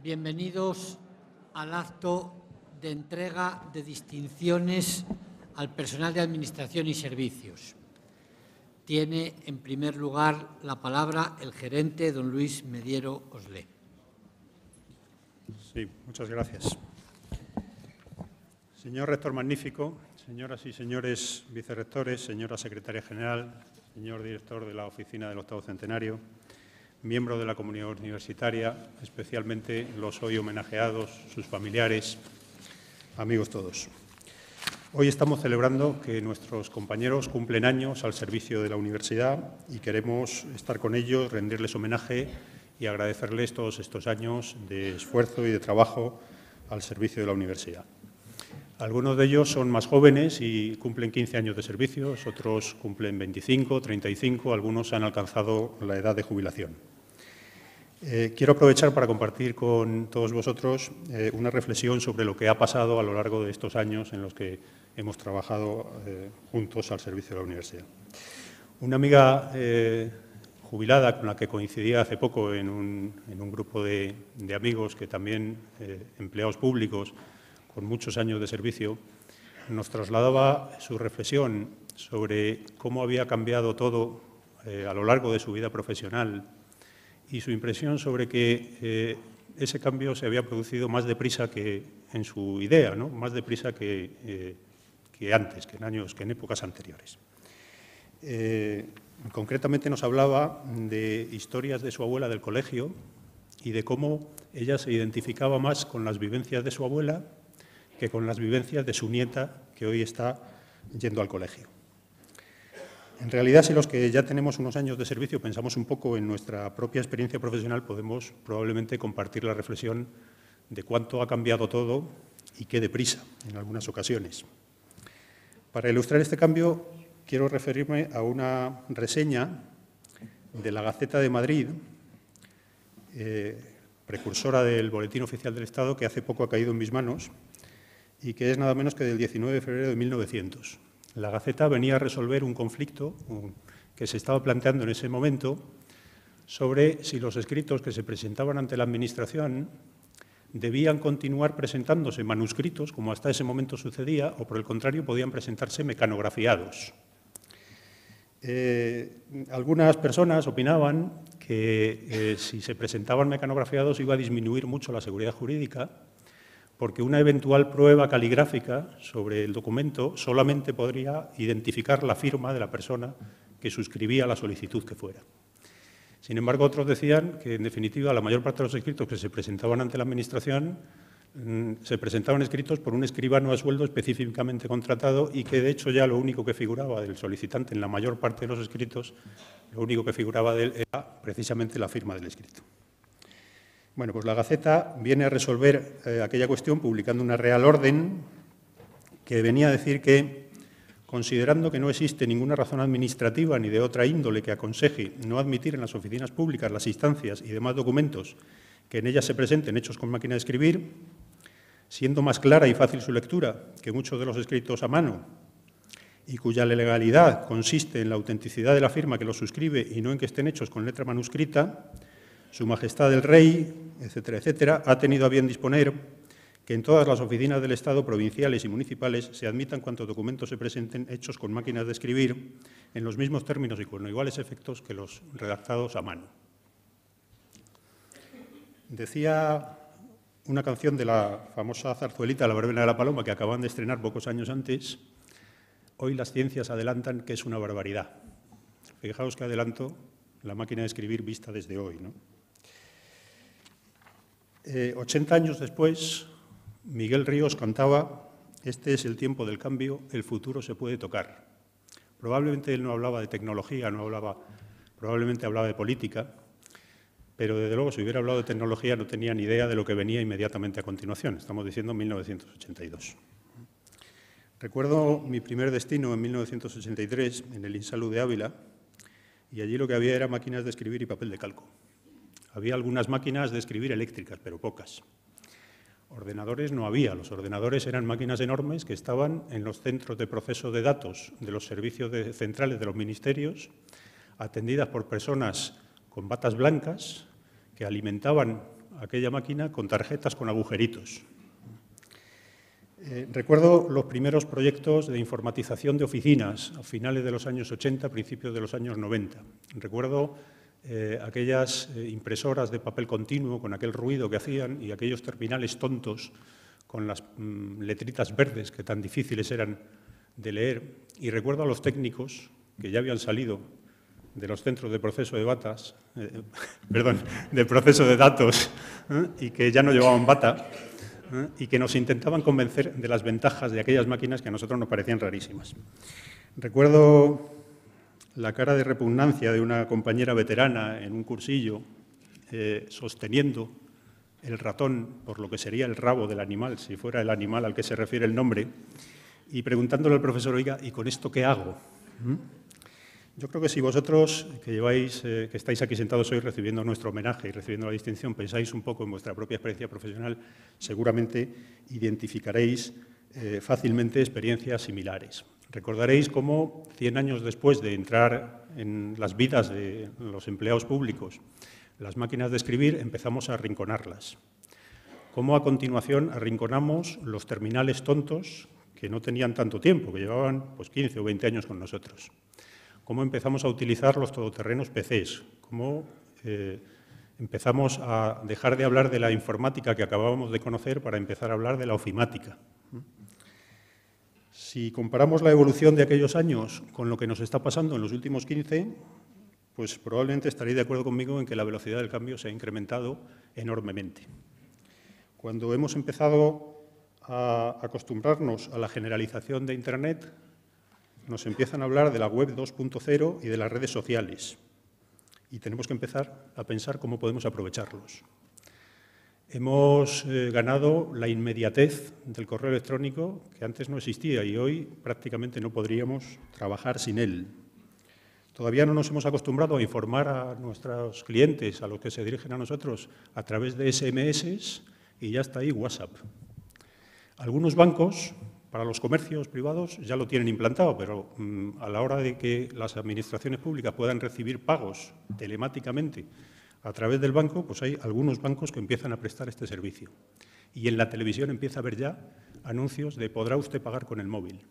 Bienvenidos al acto de entrega de distinciones al personal de Administración y Servicios. Tiene, en primer lugar, la palabra el gerente, don Luis Mediero Oslé. Sí, muchas gracias. Señor rector magnífico, señoras y señores vicerrectores, señora secretaria general, señor director de la Oficina del Octavo Centenario, miembro de la comunidad universitaria, especialmente los hoy homenajeados, sus familiares, amigos todos. Hoy estamos celebrando que nuestros compañeros cumplen años al servicio de la universidad y queremos estar con ellos, rendirles homenaje y agradecerles todos estos años de esfuerzo y de trabajo al servicio de la universidad. Algunos de ellos son más jóvenes y cumplen 15 años de servicios, otros cumplen 25, 35, algunos han alcanzado la edad de jubilación. Quiero aprovechar para compartir con todos vosotros una reflexión sobre lo que ha pasado a lo largo de estos años en los que hemos trabajado juntos al servicio de la universidad. Una amiga jubilada con la que coincidí hace poco en un grupo de amigos que también empleados públicos con muchos años de servicio, nos trasladaba su reflexión sobre cómo había cambiado todo a lo largo de su vida profesional y su impresión sobre que ese cambio se había producido más deprisa que en su idea, ¿no? Más deprisa que antes, que en épocas anteriores. Concretamente nos hablaba de historias de su abuela del colegio y de cómo ella se identificaba más con las vivencias de su abuela que con las vivencias de su nieta, que hoy está yendo al colegio. En realidad, si los que ya tenemos unos años de servicio pensamos un poco en nuestra propia experiencia profesional, podemos probablemente compartir la reflexión de cuánto ha cambiado todo y qué deprisa en algunas ocasiones. Para ilustrar este cambio, quiero referirme a una reseña de la Gaceta de Madrid, precursora del Boletín Oficial del Estado, que hace poco ha caído en mis manos y que es nada menos que del 19 de febrero de 1900. La Gaceta venía a resolver un conflicto que se estaba planteando en ese momento sobre si los escritos que se presentaban ante la Administración debían continuar presentándose manuscritos, como hasta ese momento sucedía, o por el contrario podían presentarse mecanografiados. Algunas personas opinaban que si se presentaban mecanografiados iba a disminuir mucho la seguridad jurídica, porque una eventual prueba caligráfica sobre el documento solamente podría identificar la firma de la persona que suscribía la solicitud que fuera. Sin embargo, otros decían que, en definitiva, la mayor parte de los escritos que se presentaban ante la Administración se presentaban escritos por un escribano a sueldo específicamente contratado y que, de hecho, ya lo único que figuraba del solicitante en la mayor parte de los escritos, lo único que figuraba de él era precisamente la firma del escrito. Bueno, pues la Gaceta viene a resolver aquella cuestión publicando una Real Orden que venía a decir que, considerando que no existe ninguna razón administrativa ni de otra índole que aconseje no admitir en las oficinas públicas las instancias y demás documentos que en ellas se presenten hechos con máquina de escribir, siendo más clara y fácil su lectura que muchos de los escritos a mano y cuya legalidad consiste en la autenticidad de la firma que los suscribe y no en que estén hechos con letra manuscrita, Su Majestad el Rey, etcétera, etcétera, ha tenido a bien disponer que en todas las oficinas del Estado, provinciales y municipales, se admitan cuantos documentos se presenten hechos con máquinas de escribir en los mismos términos y con iguales efectos que los redactados a mano. Decía una canción de la famosa zarzuelita La verbena de la paloma, que acaban de estrenar pocos años antes: hoy las ciencias adelantan que es una barbaridad. Fijaos que adelanto la máquina de escribir vista desde hoy, ¿no? 80 años después, Miguel Ríos cantaba: este es el tiempo del cambio, el futuro se puede tocar. Probablemente él no hablaba de tecnología, probablemente hablaba de política, pero desde luego si hubiera hablado de tecnología no tenía ni idea de lo que venía inmediatamente a continuación. Estamos diciendo 1982. Recuerdo mi primer destino en 1983 en el INSALU de Ávila, y allí lo que había era máquinas de escribir y papel de calco. Había algunas máquinas de escribir eléctricas, pero pocas. Ordenadores no había. Los ordenadores eran máquinas enormes que estaban en los centros de proceso de datos de los servicios centrales de los ministerios, atendidas por personas con batas blancas que alimentaban aquella máquina con tarjetas con agujeritos. Recuerdo los primeros proyectos de informatización de oficinas a finales de los años 80, principios de los años 90. Recuerdo aquellas impresoras de papel continuo con aquel ruido que hacían y aquellos terminales tontos con las letritas verdes que tan difíciles eran de leer. Y recuerdo a los técnicos que ya habían salido de los centros de proceso de batas, de proceso de datos, y que ya no llevaban bata, y que nos intentaban convencer de las ventajas de aquellas máquinas que a nosotros nos parecían rarísimas. Recuerdo la cara de repugnancia de una compañera veterana en un cursillo sosteniendo el ratón por lo que sería el rabo del animal, si fuera el animal al que se refiere el nombre, y preguntándole al profesor, oiga, ¿y con esto qué hago? Yo creo que si vosotros, que estáis aquí sentados hoy recibiendo nuestro homenaje y recibiendo la distinción, pensáis un poco en vuestra propia experiencia profesional, seguramente identificaréis fácilmente experiencias similares. Recordaréis cómo 100 años después de entrar en las vidas de los empleados públicos, las máquinas de escribir empezamos a arrinconarlas. Cómo a continuación arrinconamos los terminales tontos que no tenían tanto tiempo, que llevaban pues, 15 o 20 años con nosotros. Cómo empezamos a utilizar los todoterrenos PCs, cómo empezamos a dejar de hablar de la informática que acabábamos de conocer para empezar a hablar de la ofimática. Si comparamos la evolución de aquellos años con lo que nos está pasando en los últimos 15, pues probablemente estaréis de acuerdo conmigo en que la velocidad del cambio se ha incrementado enormemente. Cuando hemos empezado a acostumbrarnos a la generalización de Internet, nos empiezan a hablar de la web 2.0 y de las redes sociales. Y tenemos que empezar a pensar cómo podemos aprovecharlos. Hemos ganado la inmediatez del correo electrónico, que antes no existía y hoy prácticamente no podríamos trabajar sin él. Todavía no nos hemos acostumbrado a informar a nuestros clientes, a los que se dirigen a nosotros, a través de SMS y ya está ahí WhatsApp. Algunos bancos, para los comercios privados, ya lo tienen implantado, pero a la hora de que las administraciones públicas puedan recibir pagos telemáticamente a través del banco, pues hay algunos bancos que empiezan a prestar este servicio. Y en la televisión empieza a haber ya anuncios de ¿podrá usted pagar con el móvil?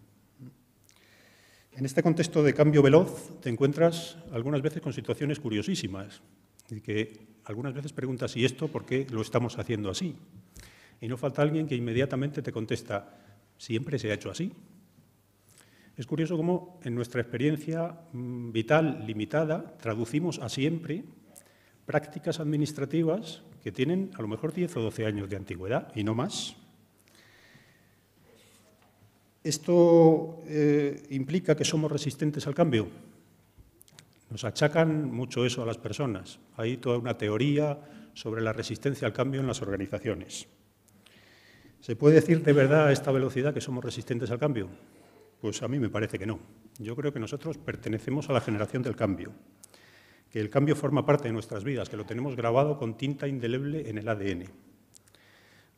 En este contexto de cambio veloz te encuentras algunas veces con situaciones curiosísimas y que algunas veces preguntas ¿y esto por qué lo estamos haciendo así? Y no falta alguien que inmediatamente te contesta ¿siempre se ha hecho así? Es curioso cómo en nuestra experiencia vital limitada traducimos a siempre prácticas administrativas que tienen a lo mejor 10 o 12 años de antigüedad y no más. ¿Esto implica que somos resistentes al cambio? Nos achacan mucho eso a las personas. Hay toda una teoría sobre la resistencia al cambio en las organizaciones. ¿Se puede decir de verdad a esta velocidad que somos resistentes al cambio? Pues a mí me parece que no. Yo creo que nosotros pertenecemos a la generación del cambio, que el cambio forma parte de nuestras vidas, que lo tenemos grabado con tinta indeleble en el ADN.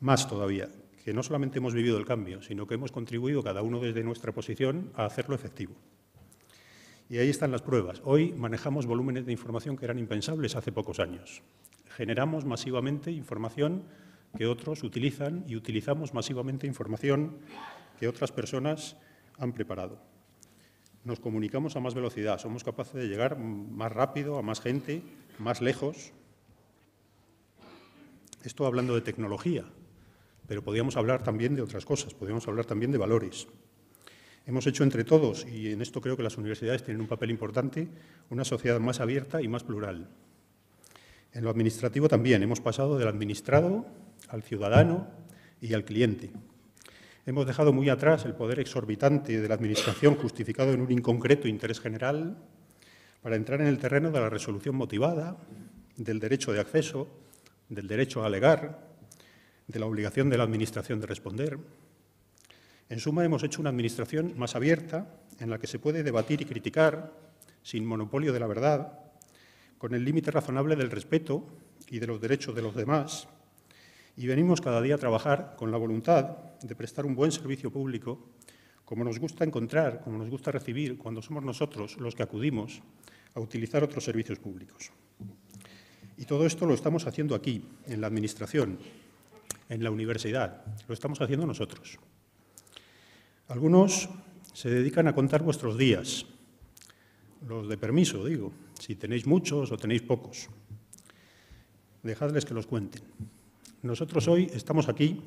Más todavía, que no solamente hemos vivido el cambio, sino que hemos contribuido cada uno desde nuestra posición a hacerlo efectivo. Y ahí están las pruebas. Hoy manejamos volúmenes de información que eran impensables hace pocos años. Generamos masivamente información que otros utilizan y utilizamos masivamente información que otras personas han preparado. Nos comunicamos a más velocidad, somos capaces de llegar más rápido, a más gente, más lejos. Esto hablando de tecnología, pero podríamos hablar también de otras cosas, podríamos hablar también de valores. Hemos hecho entre todos, y en esto creo que las universidades tienen un papel importante, una sociedad más abierta y más plural. En lo administrativo también hemos pasado del administrado al ciudadano y al cliente. Hemos dejado muy atrás el poder exorbitante de la Administración justificado en un inconcreto interés general para entrar en el terreno de la resolución motivada, del derecho de acceso, del derecho a alegar, de la obligación de la Administración de responder. En suma, hemos hecho una Administración más abierta en la que se puede debatir y criticar sin monopolio de la verdad, con el límite razonable del respeto y de los derechos de los demás, y venimos cada día a trabajar con la voluntad de prestar un buen servicio público, como nos gusta encontrar, como nos gusta recibir, cuando somos nosotros los que acudimos a utilizar otros servicios públicos. Y todo esto lo estamos haciendo aquí, en la Administración, en la universidad. Lo estamos haciendo nosotros. Algunos se dedican a contar vuestros días, los de permiso, digo, si tenéis muchos o tenéis pocos. Dejadles que los cuenten. Nosotros hoy estamos aquí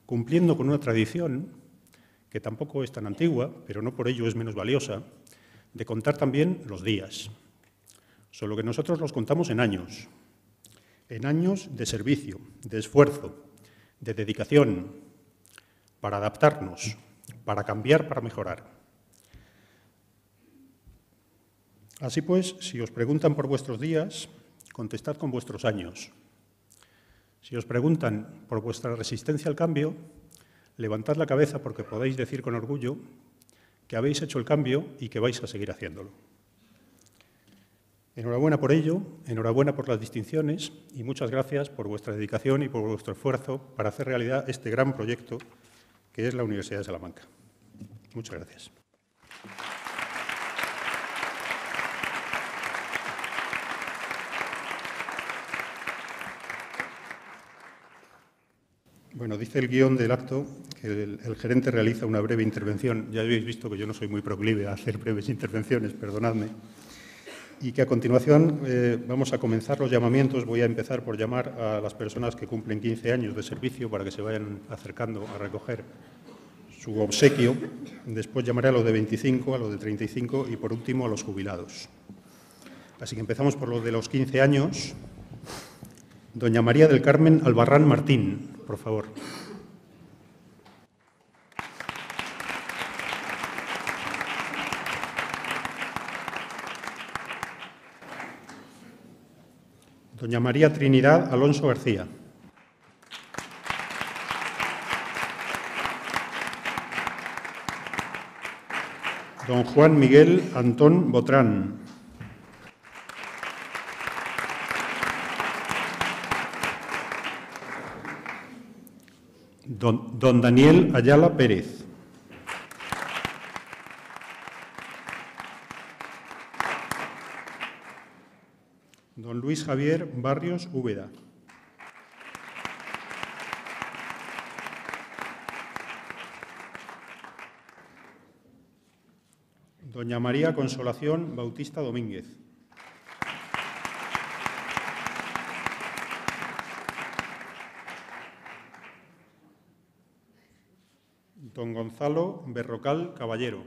cumpliendo con una tradición que tampoco es tan antigua, pero no por ello es menos valiosa, de contar también los días. Solo que nosotros los contamos en años de servicio, de esfuerzo, de dedicación, para adaptarnos, para cambiar, para mejorar. Así pues, si os preguntan por vuestros días, contestad con vuestros años. Si os preguntan por vuestra resistencia al cambio, levantad la cabeza porque podéis decir con orgullo que habéis hecho el cambio y que vais a seguir haciéndolo. Enhorabuena por ello, enhorabuena por las distinciones y muchas gracias por vuestra dedicación y por vuestro esfuerzo para hacer realidad este gran proyecto que es la Universidad de Salamanca. Muchas gracias. Bueno, dice el guión del acto que el gerente realiza una breve intervención. Ya habéis visto que yo no soy muy proclive a hacer breves intervenciones, perdonadme. Y que a continuación vamos a comenzar los llamamientos. Voy a empezar por llamar a las personas que cumplen 15 años de servicio para que se vayan acercando a recoger su obsequio. Después llamaré a los de 25, a los de 35 y, por último, a los jubilados. Así que empezamos por los de los 15 años. Doña María del Carmen Albarrán Martín, por favor. Doña María Trinidad Alonso García. Don Juan Miguel Antón Botrán. Don Daniel Ayala Pérez. Don Luis Javier Barrios Úbeda. Doña María Consolación Bautista Domínguez. Don Gonzalo Berrocal Caballero.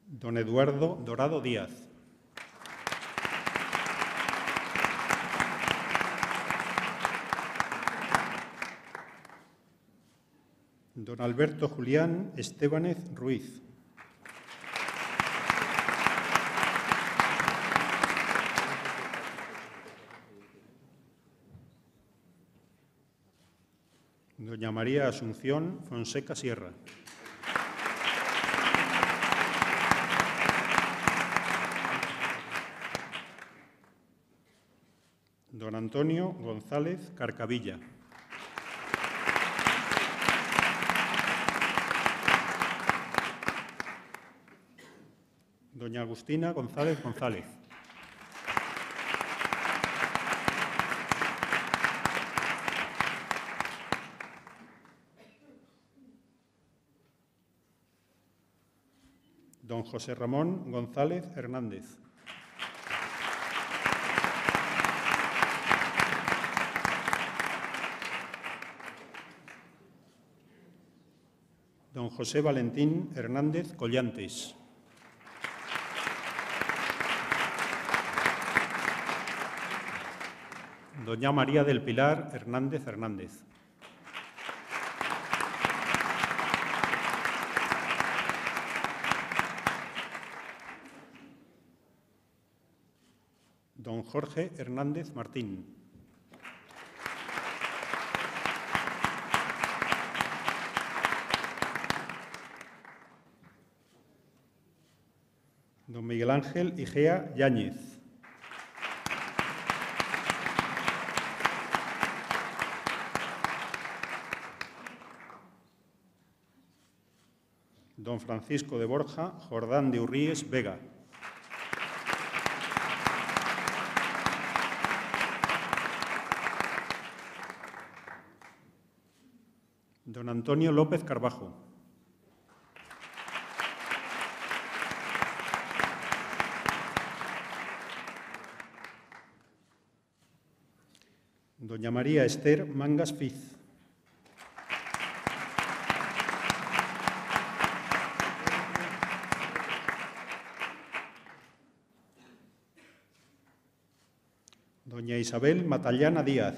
Don Eduardo Dorado Díaz. Don Alberto Julián Estébanez Ruiz. Doña María Asunción Fonseca Sierra. Don Antonio González Carcavilla. Doña Agustina González González. Don José Ramón González Hernández. Don José Valentín Hernández Collantes. Doña María del Pilar Hernández Hernández. Don Jorge Hernández Martín. Don Miguel Ángel Igea Yáñez. Don Francisco de Borja Jordán de Urríes Vega. Don Antonio López Carbajo. Doña María Esther Mangas Fiz. Doña Isabel Matallana Díaz.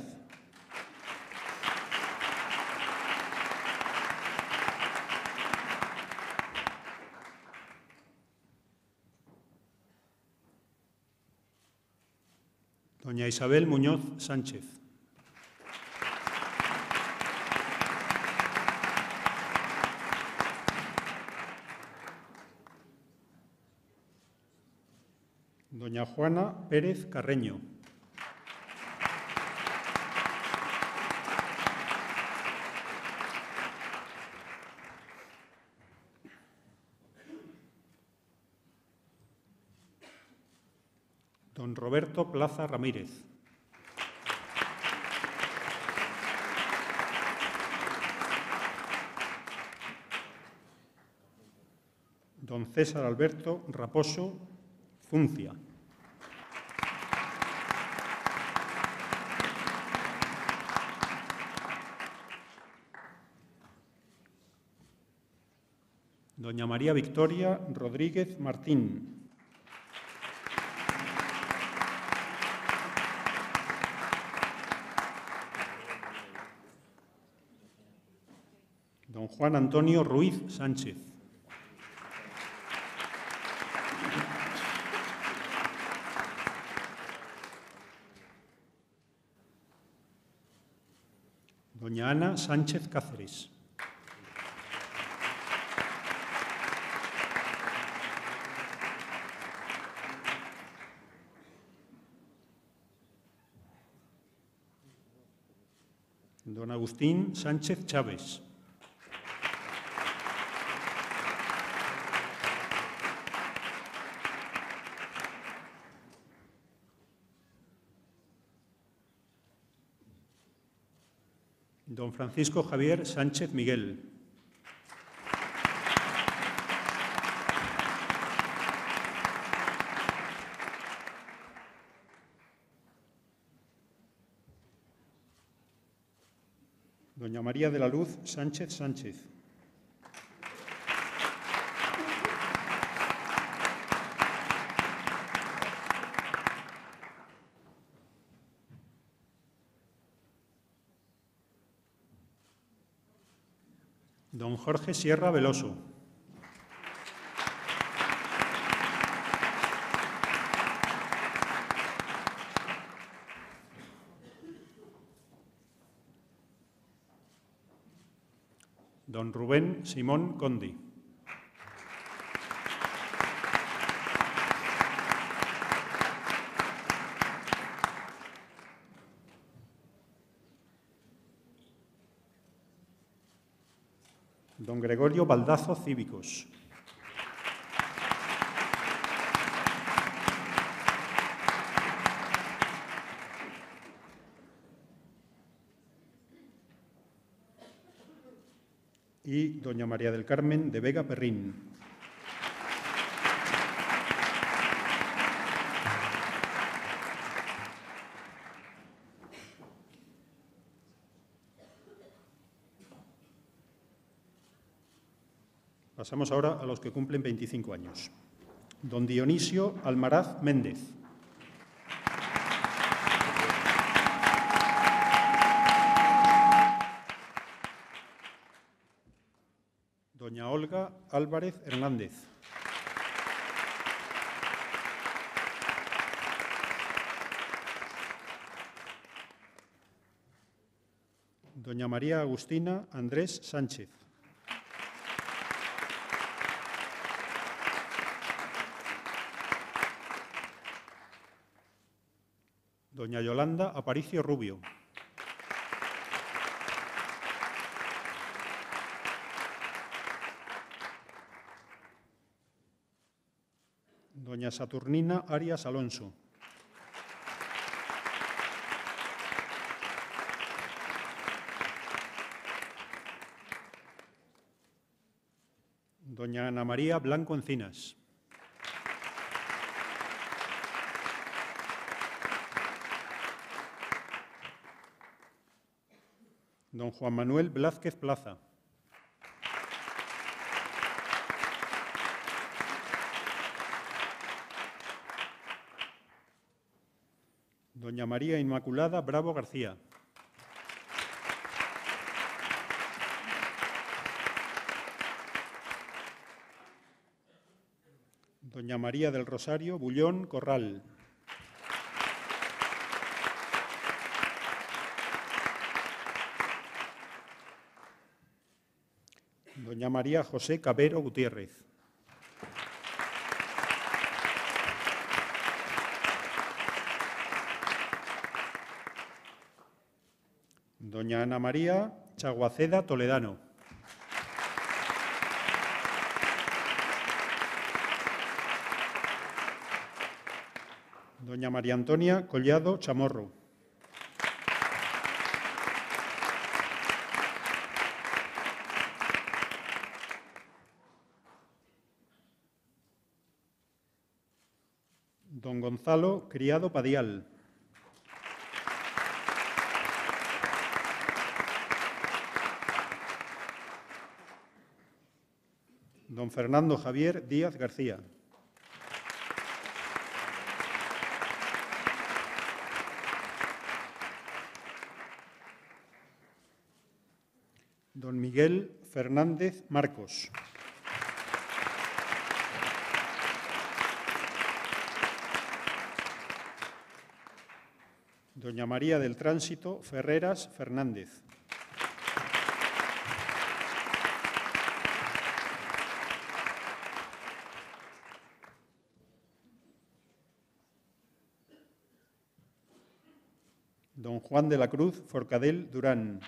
Doña Isabel Muñoz Sánchez. Doña Juana Pérez Carreño. Don Roberto Plaza Ramírez. Don César Alberto Raposo Funcia. Doña María Victoria Rodríguez Martín. Don Juan Antonio Ruiz Sánchez. Doña Ana Sánchez Cáceres. Don Agustín Sánchez Chávez. Don Francisco Javier Sánchez Miguel. Doña María de la Luz Sánchez Sánchez. Don Jorge Sierra Veloso. Don Rubén Simón Condi. Don Gregorio Baldazo Cívicos. Y doña María del Carmen de Vega Perrín. Pasamos ahora a los que cumplen 25 años. Don Dionisio Almaraz Méndez. Doña Olga Álvarez Hernández. Doña María Agustina Andrés Sánchez. Doña Yolanda Aparicio Rubio. Doña Saturnina Arias Alonso. Doña Ana María Blanco Encinas. Don Juan Manuel Blázquez Plaza. Doña María Inmaculada Bravo García. Doña María del Rosario Bullón Corral. Doña María José Cabero Gutiérrez. Doña Ana María Chaguaceda Toledano. Doña María Antonia Collado Chamorro. Don Gonzalo Criado Padial. Don Fernando Javier Díaz García. Don Miguel Fernández Marcos. Doña María del Tránsito Ferreras Fernández. Don Juan de la Cruz Forcadell Durán.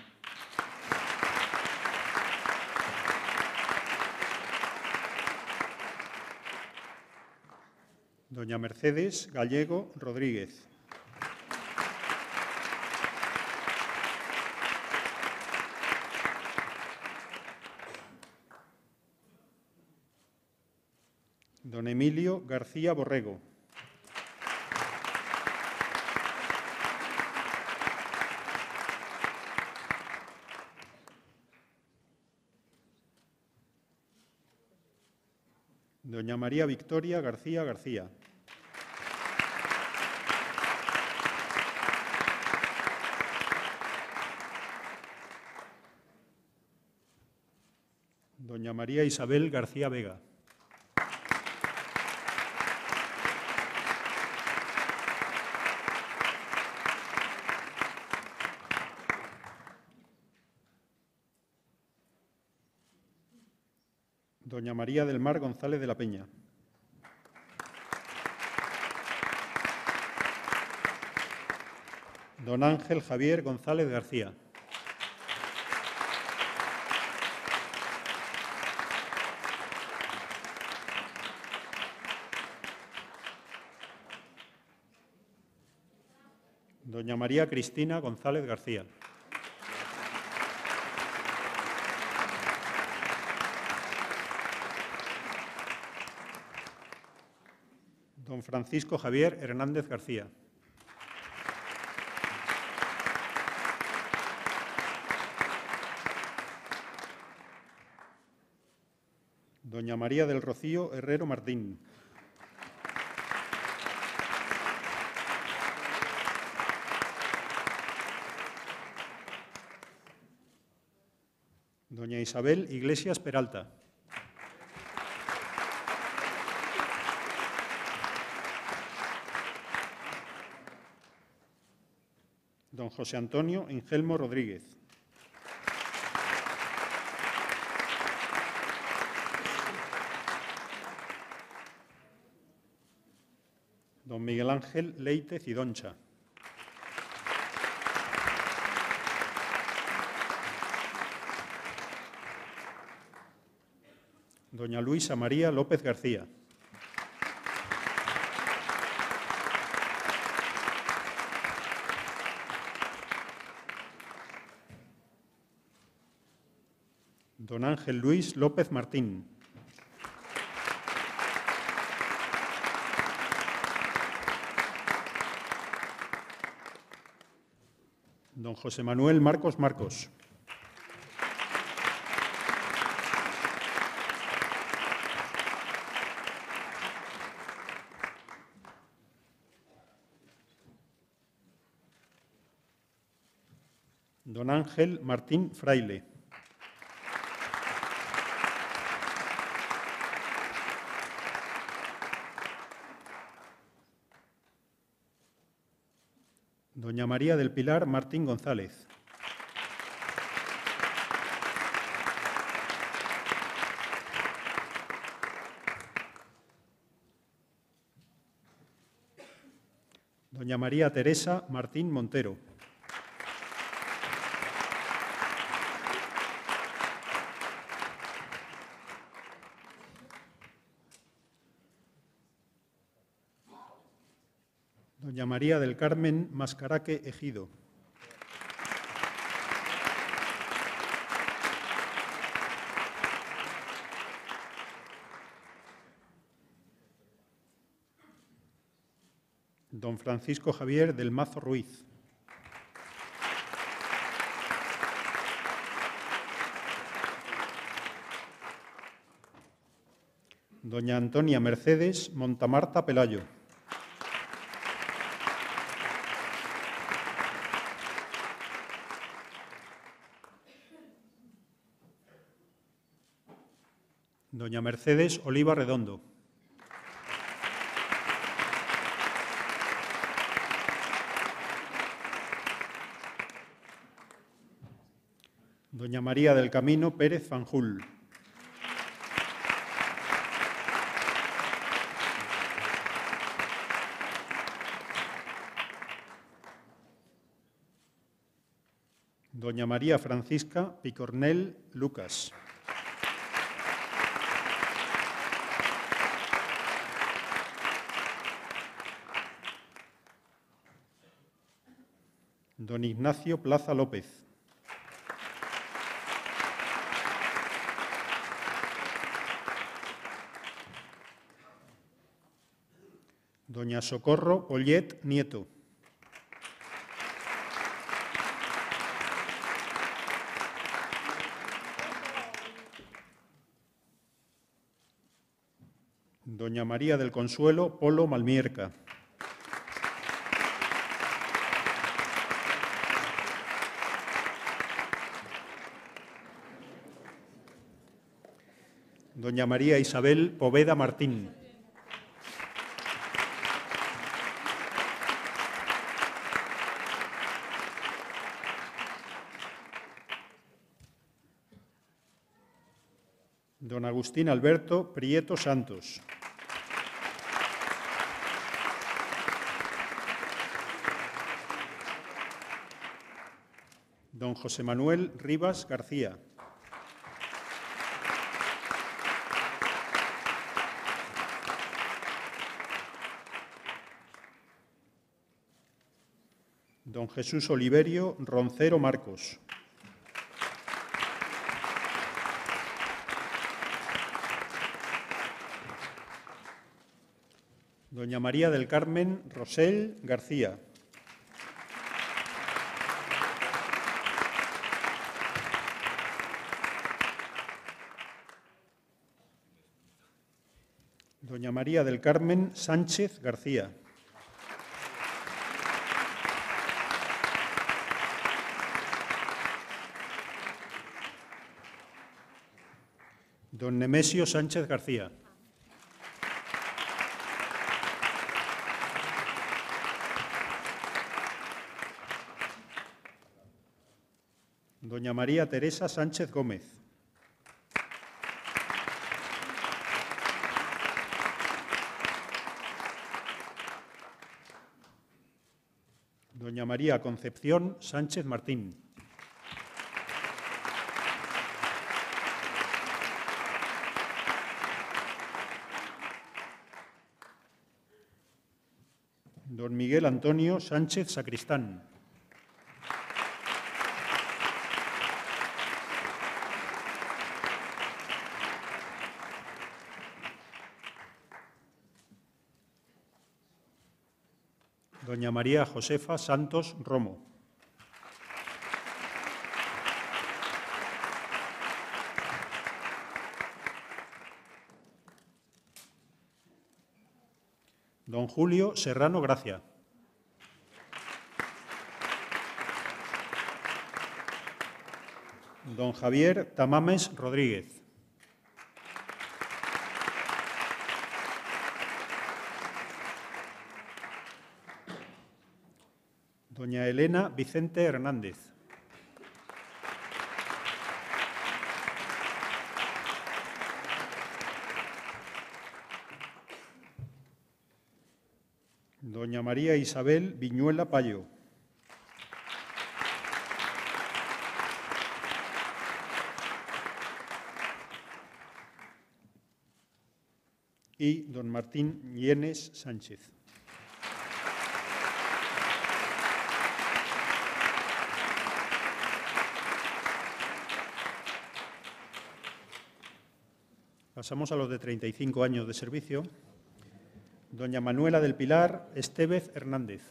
Doña Mercedes Gallego Rodríguez. Don Emilio García Borrego. Doña María Victoria García García. Doña María Isabel García Vega. Doña María del Mar González de la Peña. Don Ángel Javier González García. Doña María Cristina González García. Don Francisco Javier Hernández García. Doña María del Rocío Herrero Martín. Doña Isabel Iglesias Peralta. Don José Antonio Engelmo Rodríguez. Don Miguel Ángel Leite Cidoncha. Doña Luisa María López García. Don Ángel Luis López Martín. Don José Manuel Marcos Marcos. Don Ángel Martín Fraile. Doña María del Pilar Martín González. Doña María Teresa Martín Montero. Doña María del Carmen Mascaraque Ejido. Don Francisco Javier del Mazo Ruiz. Doña Antonia Mercedes Montamarta Pelayo. Doña Mercedes Oliva Redondo. Doña María del Camino Pérez Fanjul. Doña María Francisca Picornell Lucas. Don Ignacio Plaza López. Doña Socorro Pollet Nieto. Doña María del Consuelo Polo Malmierca. Doña María Isabel Poveda Martín. Don Agustín Alberto Prieto Santos. Don José Manuel Rivas García. Don Jesús Oliverio Roncero Marcos. Doña María del Carmen Rosell García. Doña María del Carmen Sánchez García. Don Nemesio Sánchez García. Doña María Teresa Sánchez Gómez. Doña María Concepción Sánchez Martín. Don Miguel Antonio Sánchez Sacristán. Doña María Josefa Santos Romo. Don Julio Serrano Gracia. Don Javier Tamames Rodríguez. Doña Elena Vicente Hernández. Doña María Isabel Viñuela Payo. Y don Martín Yenes Sánchez. Pasamos a los de 35 años de servicio. Doña Manuela del Pilar Estevez Hernández.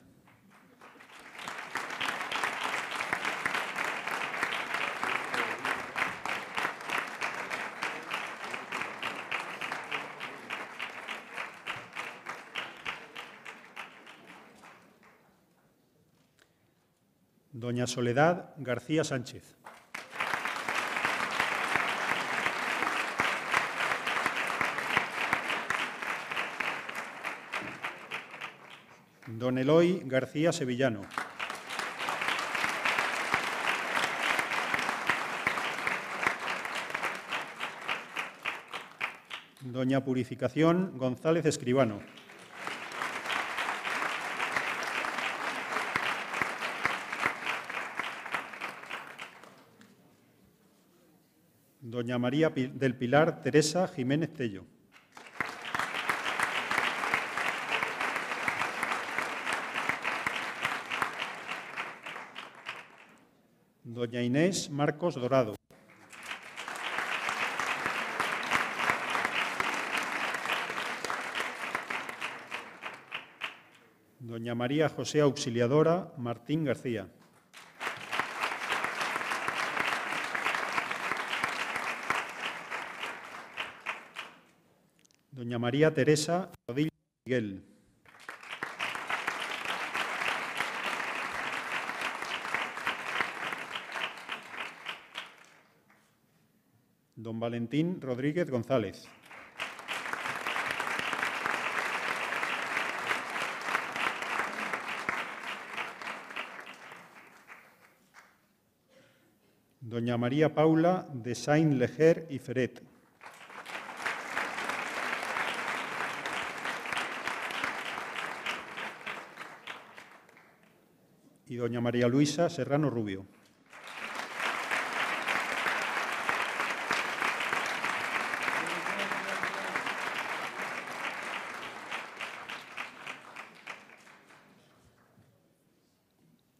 Doña Soledad García Sánchez. Don Eloy García Sevillano. Doña Purificación González Escribano. Doña María del Pilar Teresa Jiménez Tello. Doña Inés Marcos Dorado. Doña María José Auxiliadora Martín García. Doña María Teresa Rodilla Miguel. Don Valentín Rodríguez González. Doña María Paula de Saint-Leger y Feret. Y doña María Luisa Serrano Rubio.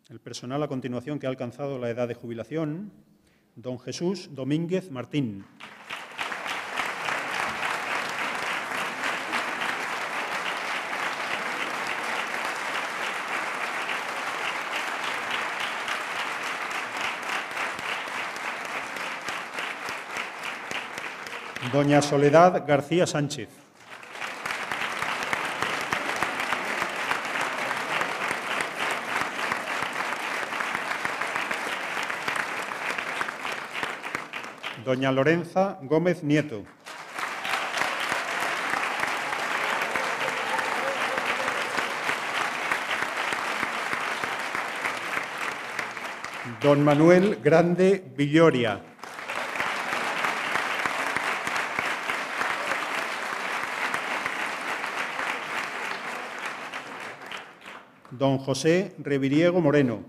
El personal a continuación que ha alcanzado la edad de jubilación: don Jesús Domínguez Martín. Doña Soledad García Sánchez. Doña Lorenza Gómez Nieto. Don Manuel Grande Villoria. Don José Reviriego Moreno.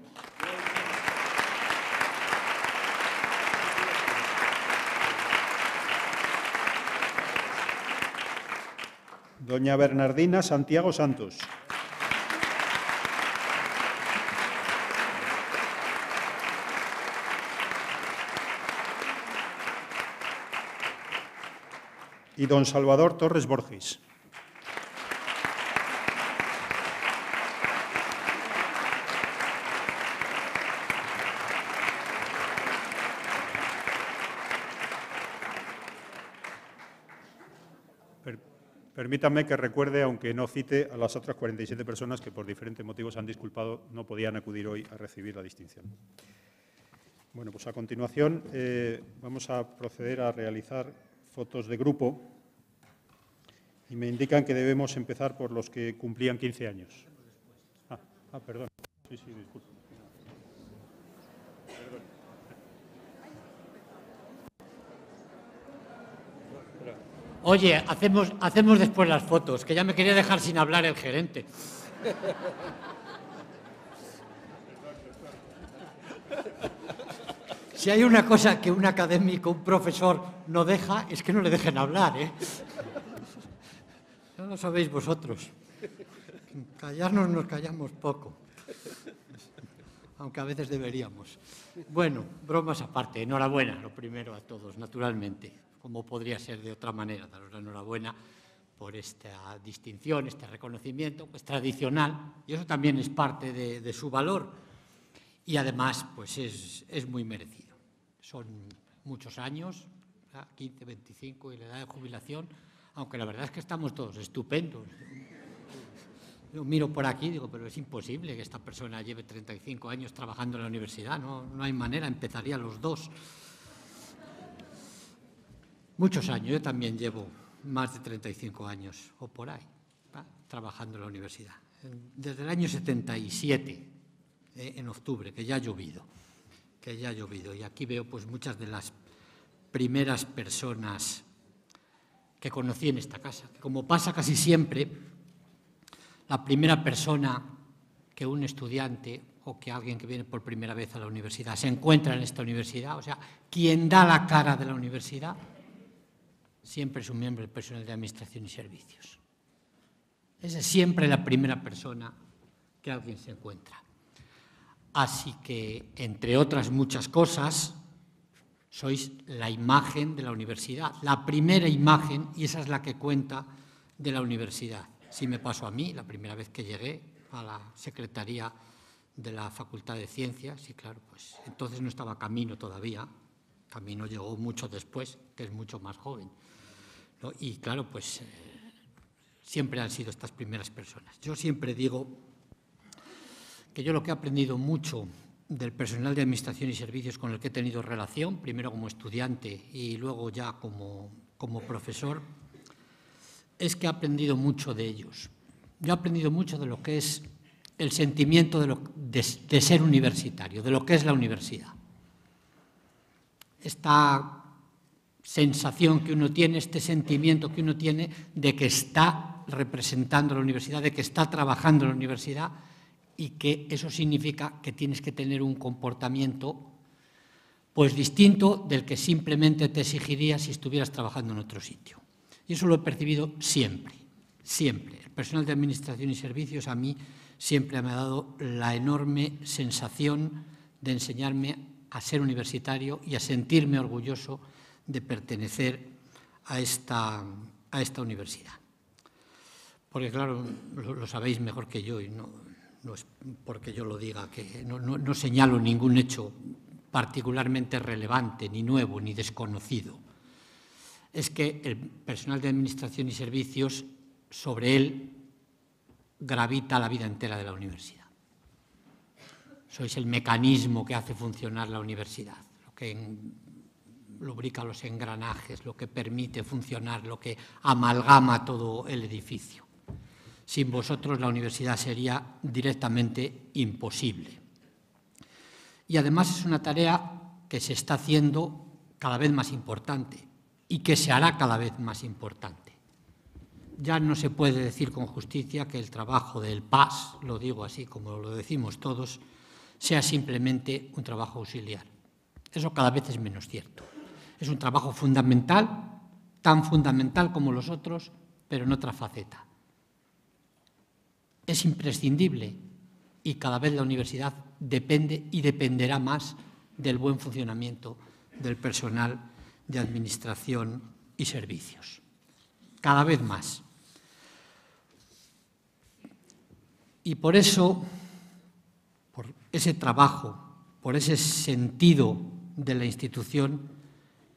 Doña Bernardina Santiago Santos. Y don Salvador Torres Borges. Permítanme que recuerde, aunque no cite, a las otras 47 personas que por diferentes motivos han disculpado, no podían acudir hoy a recibir la distinción. Bueno, pues a continuación vamos a proceder a realizar fotos de grupo y me indican que debemos empezar por los que cumplían 15 años. Perdón. Sí, disculpe. Oye, hacemos después las fotos, que ya me quería dejar sin hablar el gerente. Si hay una cosa que un académico, un profesor no deja, es que no le dejen hablar, ¿eh? No lo sabéis vosotros. Callarnos nos callamos poco, aunque a veces deberíamos. Bueno, bromas aparte, enhorabuena, lo primero a todos, naturalmente. Como podría ser de otra manera, daros la enhorabuena por esta distinción, este reconocimiento, pues tradicional, y eso también es parte de su valor, y además pues es muy merecido. Son muchos años, 15, 25 y la edad de jubilación, aunque la verdad es que estamos todos estupendos. Yo miro por aquí y digo, pero es imposible que esta persona lleve 35 años trabajando en la universidad, no hay manera, empezaría los dos. Muchos años, yo también llevo más de 35 años, o por ahí, trabajando en la universidad. Desde el año 77, en octubre, que ya ha llovido. Y aquí veo pues muchas de las primeras personas que conocí en esta casa. Como pasa casi siempre, la primera persona que un estudiante o que alguien que viene por primera vez a la universidad se encuentra en esta universidad, o sea, quien da la cara de la universidad, siempre es un miembro del personal de Administración y Servicios. Esa es siempre la primera persona que alguien se encuentra. Así que, entre otras muchas cosas, sois la imagen de la universidad, la primera imagen, y esa es la que cuenta de la universidad. Si me pasó a mí, la primera vez que llegué a la Secretaría de la Facultad de Ciencias, y claro, pues entonces no estaba Camino todavía, Camino llegó mucho después, que es mucho más joven, ¿no? Y claro, pues siempre han sido estas primeras personas. Yo siempre digo que yo lo que he aprendido mucho del personal de Administración y Servicios con el que he tenido relación, primero como estudiante y luego ya como profesor, es que he aprendido mucho de ellos. Yo he aprendido mucho de lo que es el sentimiento de ser universitario, de lo que es la universidad. Esta sensación que uno tiene, este sentimiento que uno tiene de que está representando la universidad, de que está trabajando en la universidad, y que eso significa que tienes que tener un comportamiento pues distinto del que simplemente te exigiría si estuvieras trabajando en otro sitio. Y eso lo he percibido siempre, siempre. El personal de Administración y Servicios a mí siempre me ha dado la enorme sensación de enseñarme a ser universitario y a sentirme orgulloso de pertenecer a esta universidad. Porque claro, lo sabéis mejor que yo y no es porque yo lo diga, que no señalo ningún hecho particularmente relevante, ni nuevo, ni desconocido. Es que el personal de Administración y Servicios, sobre él gravita la vida entera de la universidad. Sois el mecanismo que hace funcionar la universidad, lo que lubrica los engranajes, lo que permite funcionar, lo que amalgama todo el edificio. Sin vosotros la universidad sería directamente imposible. Y además es una tarea que se está haciendo cada vez más importante y que se hará cada vez más importante. Ya no se puede decir con justicia que el trabajo del PAS, lo digo así como lo decimos todos, sea simplemente un trabajo auxiliar. Eso cada vez es menos cierto. Es un trabajo fundamental, tan fundamental como los otros, pero en otra faceta. Es imprescindible y cada vez la universidad depende y dependerá más del buen funcionamiento del personal de Administración y Servicios. Cada vez más. Y por eso, por ese trabajo, por ese sentido de la institución,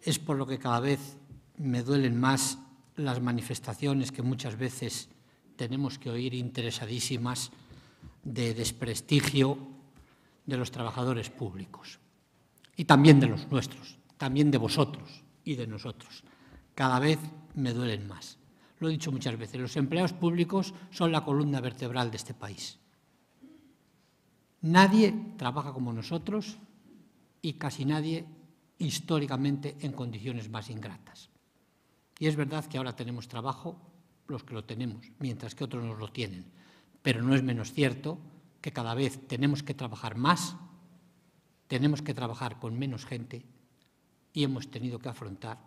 es por lo que cada vez me duelen más las manifestaciones que muchas veces tenemos que oír interesadísimas de desprestigio de los trabajadores públicos y también de los nuestros, también de vosotros y de nosotros. Cada vez me duelen más. Lo he dicho muchas veces, los empleados públicos son la columna vertebral de este país. Nadie trabaja como nosotros y casi nadie históricamente en condiciones más ingratas. Y es verdad que ahora tenemos trabajo los que lo tenemos, mientras que otros no lo tienen. Pero no es menos cierto que cada vez tenemos que trabajar más, tenemos que trabajar con menos gente y hemos tenido que afrontar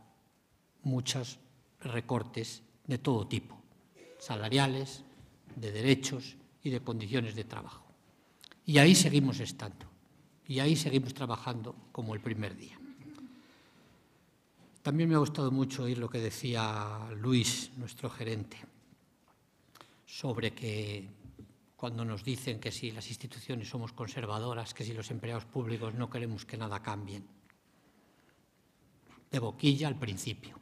muchos recortes de todo tipo, salariales, de derechos y de condiciones de trabajo. Y ahí seguimos estando, y ahí seguimos trabajando como el primer día. También me ha gustado mucho oír lo que decía Luis, nuestro gerente, sobre que cuando nos dicen que si las instituciones somos conservadoras, que si los empleados públicos no queremos que nada cambien. De boquilla al principio,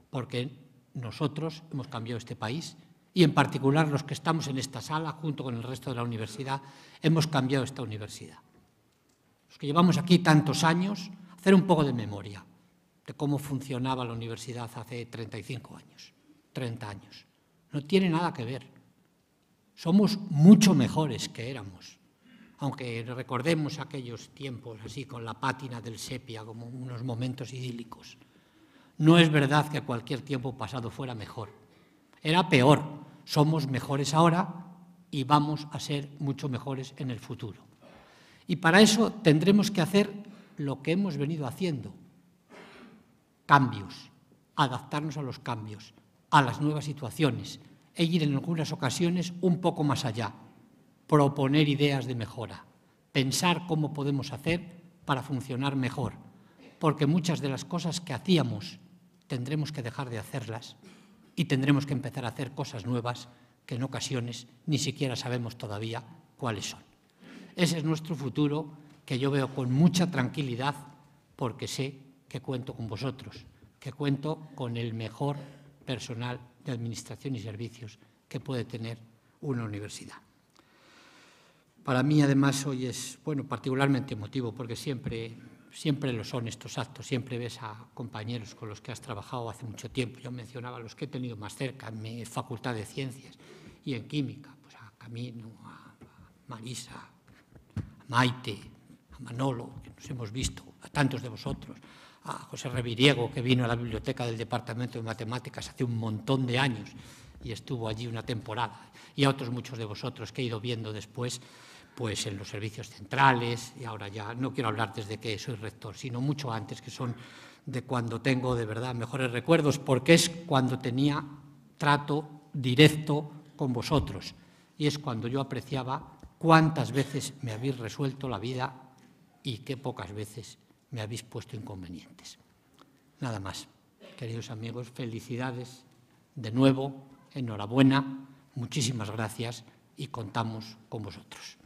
porque nosotros hemos cambiado este país y en particular los que estamos en esta sala, junto con el resto de la universidad, hemos cambiado esta universidad. Los que llevamos aquí tantos años, hacer un poco de memoria de cómo funcionaba la universidad hace 35 años, 30 años. No tiene nada que ver. Somos mucho mejores que éramos, aunque recordemos aquellos tiempos así con la pátina del sepia como unos momentos idílicos. No es verdad que cualquier tiempo pasado fuera mejor. Era peor. Somos mejores ahora y vamos a ser mucho mejores en el futuro. Y para eso tendremos que hacer lo que hemos venido haciendo. Cambios, adaptarnos a los cambios, a las nuevas situaciones e ir en algunas ocasiones un poco más allá, proponer ideas de mejora, pensar cómo podemos hacer para funcionar mejor, porque muchas de las cosas que hacíamos tendremos que dejar de hacerlas y tendremos que empezar a hacer cosas nuevas que en ocasiones ni siquiera sabemos todavía cuáles son. Ese es nuestro futuro, que yo veo con mucha tranquilidad porque sé que cuento con vosotros, que cuento con el mejor personal de administración y servicios que puede tener una universidad. Para mí, además, hoy es particularmente emotivo porque siempre lo son estos actos, siempre ves a compañeros con los que has trabajado hace mucho tiempo. Yo mencionaba a los que he tenido más cerca en mi Facultad de Ciencias y en Química, pues a Camino, a Marisa, a Maite, a Manolo, que nos hemos visto, a tantos de vosotros, a José Reviriego, que vino a la biblioteca del Departamento de Matemáticas hace un montón de años y estuvo allí una temporada, y a otros muchos de vosotros que he ido viendo después pues en los servicios centrales, y ahora ya no quiero hablar desde que soy rector, sino mucho antes, que son de cuando tengo de verdad mejores recuerdos, porque es cuando tenía trato directo con vosotros, y es cuando yo apreciaba cuántas veces me habéis resuelto la vida y qué pocas veces me habéis puesto inconvenientes. Nada más. Queridos amigos, felicidades de nuevo, enhorabuena, muchísimas gracias y contamos con vosotros.